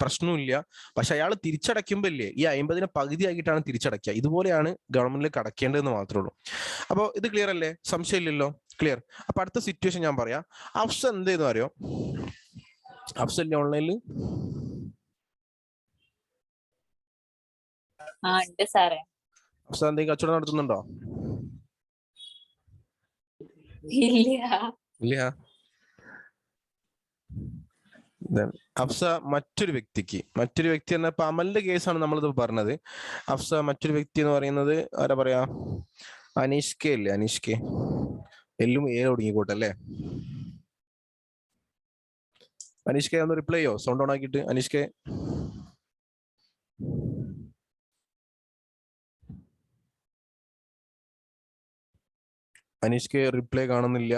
പ്രശ്നവും ഇല്ല. പക്ഷെ അയാൾ തിരിച്ചടയ്ക്കുമ്പോൾ ഇല്ലേ, ഈ 50നെ പകുതി ആയിട്ടാണ് തിരിച്ചടയ്ക്കുക. ഇതുപോലെയാണ് ഗവൺമെന്റിലേക്ക് അടയ്ക്കേണ്ടതെന്ന് മാത്രമേ ഉള്ളൂ. അപ്പോൾ ഇത് ക്ലിയർ അല്ലേ? സംശയമില്ലല്ലോ? ക്ലിയർ. അപ്പൊ അടുത്ത സിറ്റുവേഷൻ ഞാൻ പറയാം. അഫ്സ എന്ത് ചെയ്തു അറിയോ? അഫ്സ അല്ലേ ഓൺലൈനിൽ? അഫ്സ എന്തെങ്കിലും കച്ചവടം നടത്തുന്നുണ്ടോ? ഇല്ല. അഫ്സ മറ്റൊരു വ്യക്തി എന്ന ഇപ്പൊ അമലിന്റെ കേസാണ് നമ്മളിത് പറഞ്ഞത്. അഫ്സ മറ്റൊരു വ്യക്തി എന്ന് പറയുന്നത് ആരാ പറയാ? അനീഷ്ക അല്ലേ? അനീഷ്ക എല്ലും ഒടുങ്ങിക്കോട്ടെ അല്ലേ? അനീഷ്ക ഒന്ന് റിപ്ലൈ ചെയ്യോ? സൗണ്ട് ഓൺ ആക്കിയിട്ട്. അനീഷ്ക റിപ്ലൈ കാണുന്നില്ല.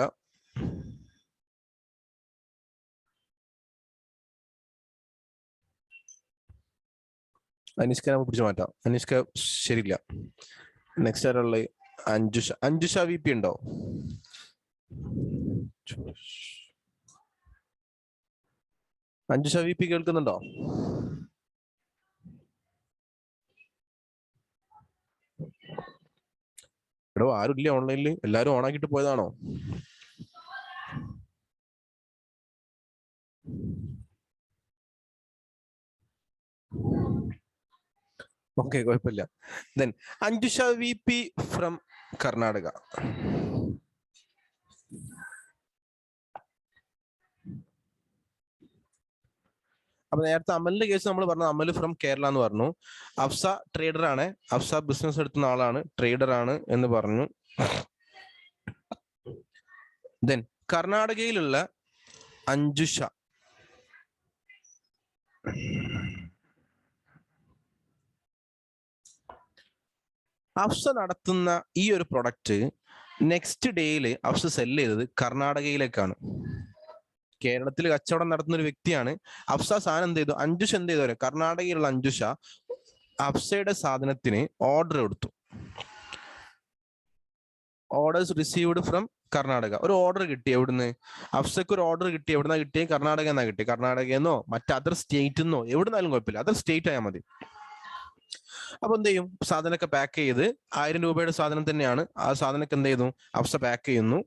അനീഷ്ക നമുക്ക് പിടിച്ചു മാറ്റാം. അനീഷ്ക ശരിയില്ല. നെക്സ്റ്റ് ആരുള്ള? അഞ്ജുഷ VP ഉണ്ടോ? അഞ്ജുഷ VP കേൾക്കുന്നുണ്ടോ? എടോ ആരും ഇല്ല ഓൺലൈനിൽ? എല്ലാരും ഓൺ ആക്കിയിട്ട് പോയതാണോ? ഓക്കെ, കുഴപ്പമില്ല. Then Anjusha VP from Karnataka. അപ്പൊ നേരത്തെ അമലിന്റെ കേസ് നമ്മൾ പറഞ്ഞു, അമൽ ഫ്രം കേരള എന്ന് പറഞ്ഞു. അഫ്സ ട്രേഡർ ആണ്, അഫ്സ ബിസിനസ് എടുത്തുന്ന ആളാണ്, ട്രേഡർ ആണ് എന്ന് പറഞ്ഞു. ദെൻ കർണാടകയിലുള്ള അഞ്ജുഷ, അഫ്സ നടത്തുന്ന ഈ ഒരു പ്രൊഡക്റ്റ് നെക്സ്റ്റ് ഡേയിൽ അഫ്സ സെല് ചെയ്തത് കർണാടകയിലേക്കാണ്. കേരളത്തിൽ കച്ചവടം നടത്തുന്ന ഒരു വ്യക്തിയാണ്. അഫ്സ സാധനം എന്ത് ചെയ്തു, അഞ്ജുഷ എന്ത് ചെയ്തു, കർണാടകയിലുള്ള അഞ്ജുഷ അഫ്സയുടെ സാധനത്തിന് ഓർഡർ കൊടുത്തു. Orders received from Karnataka. ഒരു ഓർഡർ കിട്ടി എവിടുന്ന്, അഫ്സക്ക് ഒരു ഓർഡർ കിട്ടി. എവിടുന്നാ കിട്ടിയത്? കർണാടക എന്നാ കിട്ടി. കർണാടകയെന്നോ മറ്റ് അതർ സ്റ്റേറ്റിന്നോ എവിടുന്നാലും കുഴപ്പമില്ല, അതർ സ്റ്റേറ്റ് ആയാൽ മതി. അപ്പൊ എന്ത് ചെയ്യും, സാധനമൊക്കെ പാക്ക് ചെയ്ത് 1000 രൂപയുടെ സാധനം തന്നെയാണ്. ആ സാധനമൊക്കെ എന്ത് ചെയ്യുന്നു, അഫ്സ പാക്ക് ചെയ്യുന്നു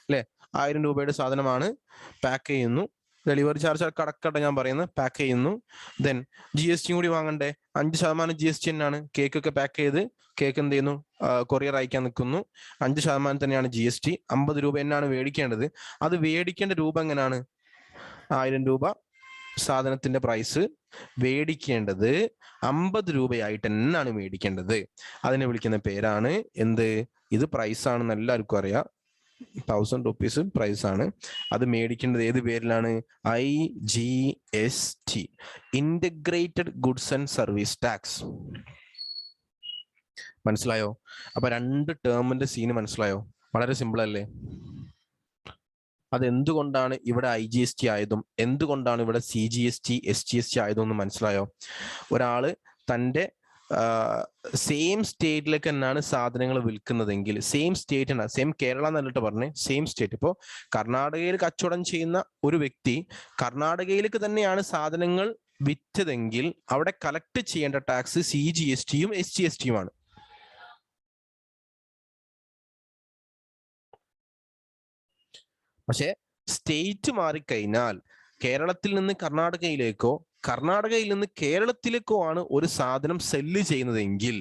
അല്ലെ. 1000 രൂപയുടെ സാധനമാണ്, പാക്ക് ചെയ്യുന്നു. ഡെലിവറി ചാർജ് ഒക്കെ അടക്കട്ടെ ഞാൻ പറയുന്നത്, പാക്ക് ചെയ്യുന്നു. ദെൻ GST കൂടി വാങ്ങണ്ടേ, 5% GST തന്നെയാണ്. കേക്ക് ഒക്കെ പാക്ക് ചെയ്ത് കേക്ക് എന്ത് ചെയ്യുന്നു, കൊറിയർ അയക്കാൻ നിൽക്കുന്നു. 5% തന്നെയാണ് GST. 50 രൂപ തന്നെയാണ് മേടിക്കേണ്ടത്. അത് മേടിക്കേണ്ട രൂപ എങ്ങനെയാണ്, 1000 രൂപ സാധനത്തിന്റെ പ്രൈസ്, മേടിക്കേണ്ടത് 50 രൂപയായിട്ട് തന്നെയാണ് മേടിക്കേണ്ടത്. അതിനെ വിളിക്കുന്ന പേരാണ് എന്ത്, ഇത് പ്രൈസ് ആണെന്ന് എല്ലാവർക്കും അറിയാം. 1000 rupees പ്രൈസ് ആണ്. അത് മേടിക്കേണ്ടത് ഏത് പേരിലാണ്, IGST, integrated goods and service tax. മനസ്സിലായോ? അപ്പൊ 2 ടേമിന്റെ സീന് മനസ്സിലായോ? വളരെ സിമ്പിൾ അല്ലേ? അതെന്തുകൊണ്ടാണ് ഇവിടെ IGST ആയതും എന്തുകൊണ്ടാണ് ഇവിടെ CGST SGST ആയതും എന്ന് മനസ്സിലായോ? ഒരാള് തൻ്റെ സെയിം സ്റ്റേറ്റിലേക്ക് തന്നെയാണ് സാധനങ്ങൾ വിൽക്കുന്നതെങ്കിൽ, സെയിം സ്റ്റേറ്റ് ആണ്, സെയിം കേരള എന്നിട്ട് പറഞ്ഞേ, സെയിം സ്റ്റേറ്റ്. ഇപ്പോൾ കർണാടകയിൽ കച്ചവടം ചെയ്യുന്ന ഒരു വ്യക്തി കർണാടകയിലേക്ക് തന്നെയാണ് സാധനങ്ങൾ വിറ്റതെങ്കിൽ അവിടെ കളക്ട് ചെയ്യേണ്ട ടാക്സ് CGSTയും SGSTയുമാണ്. പക്ഷെ സ്റ്റേറ്റ് മാറിക്കഴിഞ്ഞാൽ കേരളത്തിൽ നിന്ന് കർണാടകയിലേക്കോ കർണാടകയിൽ നിന്ന് കേരളത്തിലേക്കോ ആണ് ഒരു സാധനം സെല്ല് ചെയ്യുന്നതെങ്കിൽ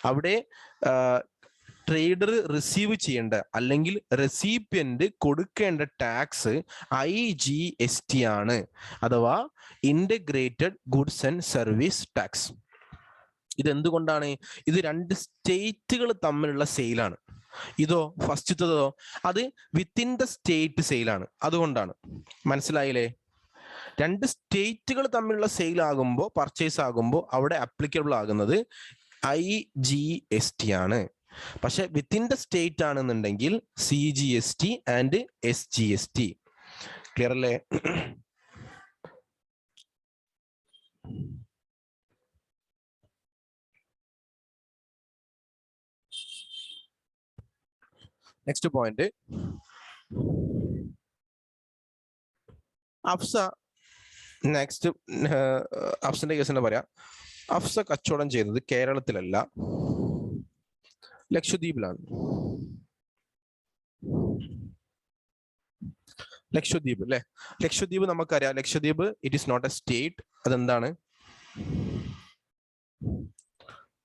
അവിടെ ട്രേഡർ റിസീവ് ചെയ്യേണ്ട അല്ലെങ്കിൽ റെസിപ്പിയന്റ് കൊടുക്കേണ്ട ടാക്സ് IGST ആണ്, അഥവാ integrated goods and service tax. ഇതെന്തുകൊണ്ടാണ്? ഇത് 2 സ്റ്റേറ്റുകൾ തമ്മിലുള്ള സെയിലാണ്. ഇതോ ഫസ്റ്റത്തതോ അത് വിത്തിൻ ദ സ്റ്റേറ്റ് സെയിലാണ്. അതുകൊണ്ടാണ്. മനസ്സിലായില്ലേ? 2 സ്റ്റേറ്റുകൾ തമ്മിലുള്ള സെയിൽ ആകുമ്പോൾ, പർച്ചേസ് ആകുമ്പോൾ അവിടെ അപ്ലിക്കബിൾ ആകുന്നത് IGST ആണ്. പക്ഷെ വിത്തിൻ ദ സ്റ്റേറ്റ് ആണെന്നുണ്ടെങ്കിൽ CGST ആൻഡ് SGST. ക്ലിയർ അല്ലേ? നെക്സ്റ്റ് പോയിന്റ്, അഫ്സ അഫ്സന്റെ കേസ് തന്നെ പറയാം. അഫ്സ കച്ചവടം ചെയ്തത് കേരളത്തിലല്ല, ലക്ഷദ്വീപിലാണ്. ലക്ഷദ്വീപ് അല്ലെ? ലക്ഷദ്വീപ് നമുക്കറിയാം, Lakshadweep it is not a state. അതെന്താണ്?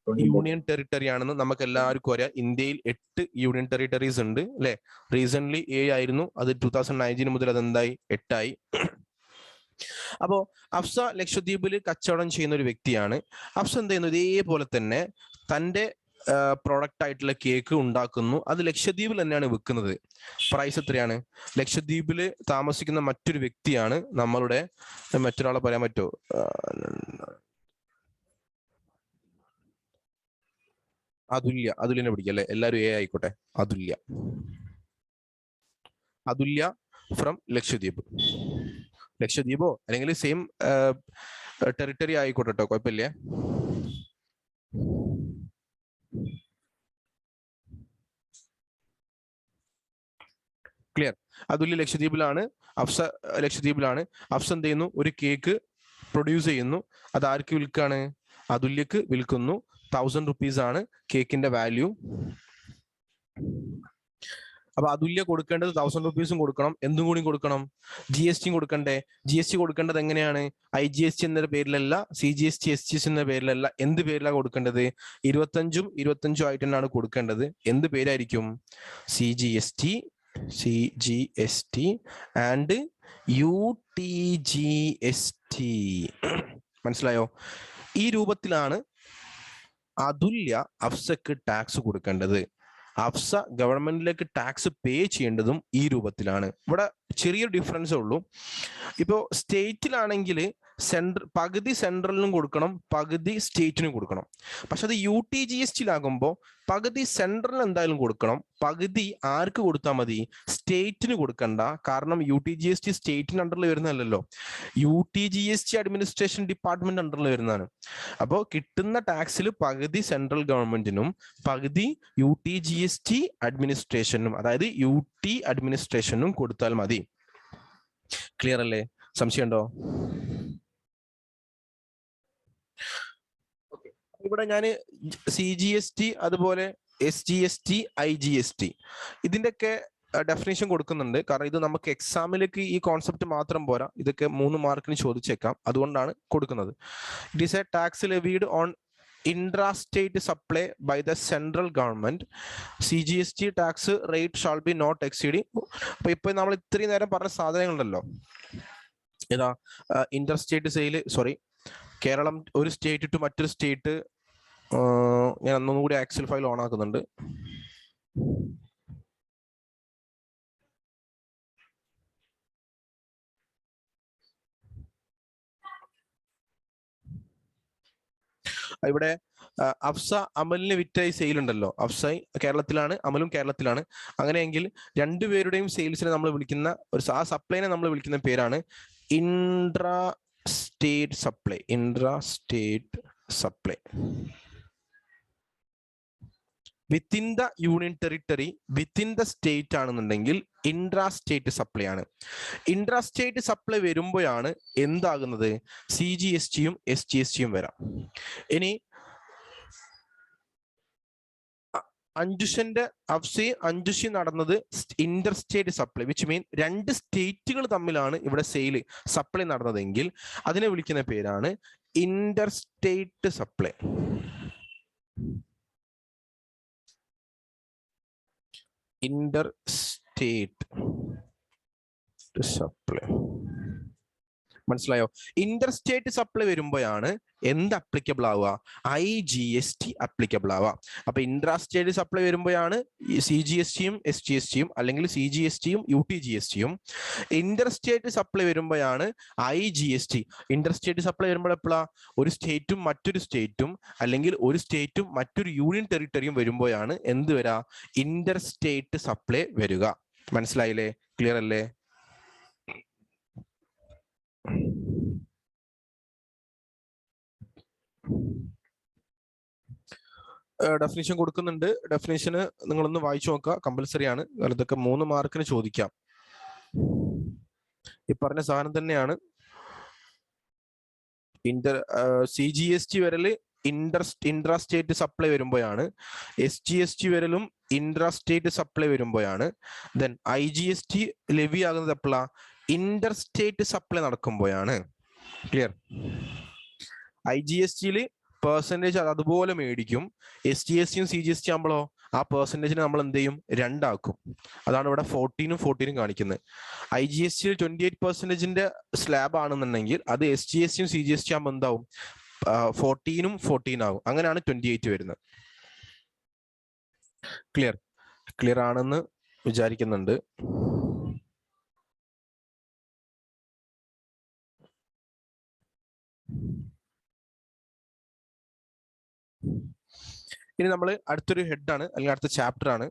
യൂണിയൻ ടെറിട്ടറി ആണെന്ന് നമുക്ക് എല്ലാവർക്കും അറിയാം. ഇന്ത്യയിൽ 8 യൂണിയൻ ടെറിട്ടറീസ് ഉണ്ട് അല്ലെ? റീസെന്റ് 7 ആയിരുന്നു, അത് 2019 മുതൽ അതെന്തായി 8 ആയി. അപ്പോ അഫ്സ ലക്ഷദ്വീപിൽ കച്ചവടം ചെയ്യുന്ന ഒരു വ്യക്തിയാണ്. അഫ്സ എന്ത് ചെയ്യുന്നു, ഇതേപോലെ തന്നെ തൻ്റെ പ്രോഡക്റ്റ് ആയിട്ടുള്ള കേക്ക് ഉണ്ടാക്കുന്നു. അത് ലക്ഷദ്വീപിൽ തന്നെയാണ് വിൽക്കുന്നത്. പ്രൈസ് എത്രയാണ്? ലക്ഷദ്വീപിൽ താമസിക്കുന്ന മറ്റൊരു വ്യക്തിയാണ്, നമ്മളുടെ മറ്റൊരാളെ പറയാൻ പറ്റുമോ? അതുല്യനെ പിടിക്കുക അല്ലെ? എല്ലാവരും ആയിക്കോട്ടെ. അതുല്യ ഫ്രം ലക്ഷദ്വീപ്. ലക്ഷദ്വീപോ അല്ലെങ്കിൽ സെയിം ടെറിട്ടറി ആയിക്കോട്ടെ കേട്ടോ, കുഴപ്പമില്ല. ക്ലിയർ? അതുല്യ ലക്ഷദ്വീപിലാണ്, അഫ്സ ലക്ഷദ്വീപിലാണ്. അഫ്സ എന്ത് ചെയ്യുന്നു, ഒരു കേക്ക് പ്രൊഡ്യൂസ് ചെയ്യുന്നു. അത് ആർക്ക് വിൽക്കാണ്? അതുല്യക്ക് വിൽക്കുന്നു. 1000 rupees ആണ് കേക്കിന്റെ വാല്യൂ. അപ്പൊ അതുല്യ കൊടുക്കേണ്ടത് 1000 rupees കൊടുക്കണം. എന്തും കൂടി കൊടുക്കണം, GST കൊടുക്കണ്ടേ? GST കൊടുക്കേണ്ടത് എങ്ങനെയാണ്? IGST എന്ന പേരിലല്ല, CGST SGST എന്ന പേരിലല്ല. എന്ത് പേരിലാണ് കൊടുക്കേണ്ടത്? 25 ആയിട്ട് തന്നെയാണ് കൊടുക്കേണ്ടത്. എന്ത് പേരായിരിക്കും? CGST ആൻഡ് UTGST മനസ്സിലായോ? ഈ രൂപത്തിലാണ് അതുല്യ അഫ്സക്ക് ടാക്സ് കൊടുക്കേണ്ടത്. അഫ്സ ഗവൺമെന്റിലേക്ക് ടാക്സ് പേ ചെയ്യേണ്ടതും ഈ രൂപത്തിലാണ്. ഇവിടെ ചെറിയൊരു ഡിഫറൻസേ ഉള്ളൂ. ഇപ്പോൾ സ്റ്റേറ്റിലാണെങ്കിൽ പകുതി സെൻട്രലിനും കൊടുക്കണം, പകുതി സ്റ്റേറ്റിനും കൊടുക്കണം. പക്ഷെ അത് UTGST-ലാകുമ്പോൾ പകുതി സെൻട്രലിന് എന്തായാലും കൊടുക്കണം, പകുതി ആർക്ക് കൊടുത്താൽ മതി? സ്റ്റേറ്റിന് കൊടുക്കണ്ട. കാരണം UTGST സ്റ്റേറ്റിന് അണ്ടറിൽ വരുന്നതല്ലല്ലോ, UTGST അഡ്മിനിസ്ട്രേഷൻ ഡിപ്പാർട്ട്മെന്റ് അണ്ടറിൽ വരുന്നതാണ്. അപ്പോൾ കിട്ടുന്ന ടാക്സിൽ പകുതി സെൻട്രൽ ഗവൺമെന്റിനും പകുതി UTGST അഡ്മിനിസ്ട്രേഷനും, അതായത് UT അഡ്മിനിസ്ട്രേഷനും കൊടുത്താൽ മതി. ക്ലിയർ അല്ലേ? സംശയമുണ്ടോ? ഇവിടെ ഞാൻ CGST അതുപോലെ SGST IGST ഇതിന്റെയൊക്കെ ഡെഫിനേഷൻ കൊടുക്കുന്നുണ്ട്. കാരണം ഇത് നമുക്ക് എക്സാമിലേക്ക് ഈ കോൺസെപ്റ്റ് മാത്രം പോരാ, ഇതൊക്കെ 3 മാർക്കിന് ചോദിച്ചേക്കാം, അതുകൊണ്ടാണ് കൊടുക്കുന്നത്. It is A tax levied on intra-state supply by the central government. CGST tax rate shall be not exceeding. അപ്പൊ ഇപ്പൊ നമ്മൾ ഇത്രയും നേരം പറഞ്ഞ സാധനങ്ങളുണ്ടല്ലോ, ഏതാ? ഇന്റർസ്റ്റേറ്റ് സെയിൽ, കേരളം ഒരു സ്റ്റേറ്റ് ടു മറ്റൊരു സ്റ്റേറ്റ്. ഞാൻ ഒന്നും കൂടി എക്സൽ ഫയൽ ഓൺ ആക്കുന്നുണ്ട്. ഇവിടെ അഫ്സ അമലിന് വിറ്റ സെയിൽ ഉണ്ടല്ലോ, അഫ്സ കേരളത്തിലാണ്, അമലും കേരളത്തിലാണ്. അങ്ങനെയെങ്കിൽ രണ്ടുപേരുടെയും സെയിൽസിനെ നമ്മൾ വിളിക്കുന്ന ആ സപ്ലൈനെ നമ്മൾ വിളിക്കുന്ന പേരാണ് intra state supply. Intra-state supply within the union territory, within the state ആണെന്നുണ്ടെങ്കിൽ ഇൻട്രാ-സ്റ്റേറ്റ് സപ്ലൈ ആണ്. ഇൻട്രാ-സ്റ്റേറ്റ് സപ്ലൈ വരുമ്പോഴാണ് എന്താകുന്നത്? CGST-യും SGST-യും വരാം. ഇനി അഞ്ജുഷി നടന്നത് ഇന്റർസ്റ്റേറ്റ് സപ്ലൈ, വിച്ച് മീൻ 2 സ്റ്റേറ്റുകൾ തമ്മിലാണ് ഇവിടെ സെയിൽ സപ്ലൈ നടന്നതെങ്കിൽ അതിനെ വിളിക്കുന്ന പേരാണ് ഇന്റർസ്റ്റേറ്റ് സപ്ലൈ. ഇന്റർസ്റ്റേറ്റ് സപ്ലൈ മനസ്സിലായോ? ഇന്റർസ്റ്റേറ്റ് സപ്ലൈ വരുമ്പോഴാണ് എന്ത് അപ്ലിക്കബിൾ ആവുക? IGST അപ്ലിക്കബിൾ ആവുക. അപ്പൊ ഇൻട്രാസ്റ്റേറ്റ് സപ്ലൈ വരുമ്പോഴാണ് CGST-യും SGST-യും, അല്ലെങ്കിൽ CGST-യും UTGST-യും. ഇന്റർസ്റ്റേറ്റ് സപ്ലൈ വരുമ്പോഴാണ് IGST. ഇന്റർസ്റ്റേറ്റ് സപ്ലൈ വരുമ്പോൾ എപ്പോഴാ? ഒരു സ്റ്റേറ്റും മറ്റൊരു സ്റ്റേറ്റും, അല്ലെങ്കിൽ ഒരു സ്റ്റേറ്റും മറ്റൊരു യൂണിയൻ ടെറിട്ടറിയും വരുമ്പോഴാണ് എന്ത് വരാ? ഇന്റർസ്റ്റേറ്റ് സപ്ലൈ വരിക. മനസ്സിലായില്ലേ? ക്ലിയർ അല്ലേ? ഡെഫിനിഷൻ കൊടുക്കുന്നുണ്ട്. ഡെഫിനിഷന് നിങ്ങളൊന്ന് വായിച്ചു നോക്കുക, കമ്പൽസറി ആണ്. ഇതൊക്കെ 3 മാർക്കിന് ചോദിക്കാം. ഈ പറഞ്ഞ സാധനം തന്നെയാണ്. CGST വരല് ഇൻട്രാസ്റ്റേറ്റ് സപ്ലൈ വരുമ്പോഴാണ്. SGST വരലും ഇൻട്രാസ്റ്റേറ്റ് സപ്ലൈ വരുമ്പോഴാണ്. ദെൻ IGST ലെവി ആകുന്നത് എപ്പോഴാ? ഇന്റർസ്റ്റേറ്റ് സപ്ലൈ നടക്കുമ്പോഴാണ്. ക്ലിയർ? IGST-യിൽ പെർസെൻറ്റേജ് അതുപോലെ മേടിക്കും. SGST-യും CGST ആകുമ്പോഴോ ആ പെർസെൻറ്റേജിനെ നമ്മൾ എന്ത് ചെയ്യും? 2 ആക്കും. അതാണ് ഇവിടെ 14-ഉം 14-ഉം കാണിക്കുന്നത്. IGST-യിൽ 28% സ്ലാബ് ആണെന്നുണ്ടെങ്കിൽ അത് SGST-യും CGST ആകുമ്പോൾ എന്താവും? 14-ഉം 14 ആവും. അങ്ങനെയാണ് 28 വരുന്നത്. ക്ലിയർ ആണെന്ന് വിചാരിക്കുന്നുണ്ട്. ഇനി നമ്മൾ അടുത്തൊരു ഹെഡാണ്, അല്ലെങ്കിൽ അടുത്ത ചാപ്റ്റർ ആണ്.